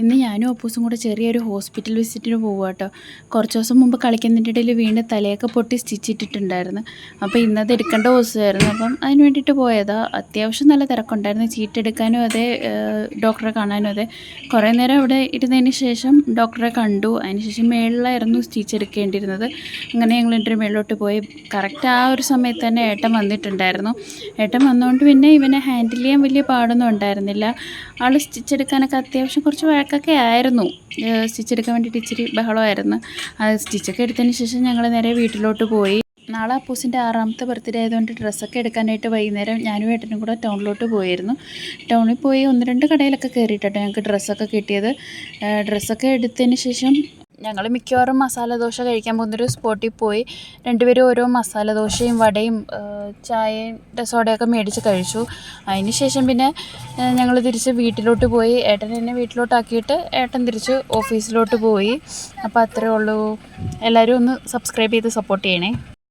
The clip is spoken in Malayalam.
ഇന്ന് ഞാനും അപ്പൂസും കൂടെ ചെറിയൊരു ഹോസ്പിറ്റൽ വിസിറ്റിന് പോവുക കേട്ടോ. കുറച്ച് ദിവസം മുമ്പ് കളിക്കുന്നതിൻ്റെ ഇടയിൽ വീണ്ടും തലയൊക്കെ പൊട്ടി സ്റ്റിച്ച് ഇട്ടിട്ടുണ്ടായിരുന്നു. അപ്പോൾ ഇന്നത് എടുക്കേണ്ട ദിവസമായിരുന്നു. അപ്പം അതിന് വേണ്ടിയിട്ട് പോയതാണ്. അത്യാവശ്യം നല്ല തിരക്കുണ്ടായിരുന്നു. ചീട്ടെടുക്കാനും അതെ, ഡോക്ടറെ കാണാനും അതെ. കുറേ നേരം അവിടെ ഇരുന്നതിന് ശേഷം ഡോക്ടറെ കണ്ടു. അതിനുശേഷം മേളിലായിരുന്നു സ്റ്റിച്ച് എടുക്കേണ്ടിയിരുന്നത്. അങ്ങനെ ഞങ്ങൾ എൻ്റെ മേളിലോട്ട് പോയി. കറക്റ്റ് ആ ഒരു സമയത്ത് തന്നെ ഏട്ടൻ വന്നിട്ടുണ്ടായിരുന്നു. ഏട്ടൻ വന്നതുകൊണ്ട് പിന്നെ ഇവനെ ഹാൻഡിൽ ചെയ്യാൻ വലിയ പാടൊന്നും ഉണ്ടായിരുന്നില്ല. ആൾ സ്റ്റിച്ച് എടുക്കാനൊക്കെ അത്യാവശ്യം കുറച്ച് വഴക്കൊക്കെ ആയിരുന്നു. സ്റ്റിച്ച് എടുക്കാൻ വേണ്ടിയിട്ട് ഇച്ചിരി ബഹളമായിരുന്നു. അത് സ്റ്റിച്ചൊക്കെ എടുത്തതിന് ശേഷം ഞങ്ങൾ നേരെ വീട്ടിലോട്ട് പോയി. നാളെ അപ്പൂസിൻ്റെ 6ാമത്തെ ബർത്ത്ഡേ ആയതുകൊണ്ട് ഡ്രസ്സൊക്കെ എടുക്കാനായിട്ട് വൈകുന്നേരം ഞാനും ഏട്ടനും കൂടെ ടൗണിലോട്ട് പോയിരുന്നു. ടൗണിൽ പോയി 1-2 കടയിലൊക്കെ കയറിയിട്ടോ ഞങ്ങൾക്ക് ഡ്രസ്സൊക്കെ കിട്ടിയത്. ഡ്രസ്സൊക്കെ എടുത്തതിന് ശേഷം ഞങ്ങൾ മിക്കവാറും മസാല ദോശ കഴിക്കാൻ പോകുന്നൊരു സ്പോട്ടിൽ പോയി. രണ്ടുപേരും ഓരോ മസാല ദോശയും വടയും ചായയും സോഡയൊക്കെ മേടിച്ച് കഴിച്ചു. അതിന് ശേഷം പിന്നെ ഞങ്ങൾ തിരിച്ച് വീട്ടിലോട്ട് പോയി. ഏട്ടൻ എന്നെ വീട്ടിലോട്ടാക്കിയിട്ട് ഏട്ടൻ തിരിച്ച് ഓഫീസിലോട്ട് പോയി. അപ്പോൾ അത്രയേ ഉള്ളൂ. എല്ലാവരും ഒന്ന് സബ്സ്ക്രൈബ് ചെയ്ത് സപ്പോർട്ട് ചെയ്യണേ.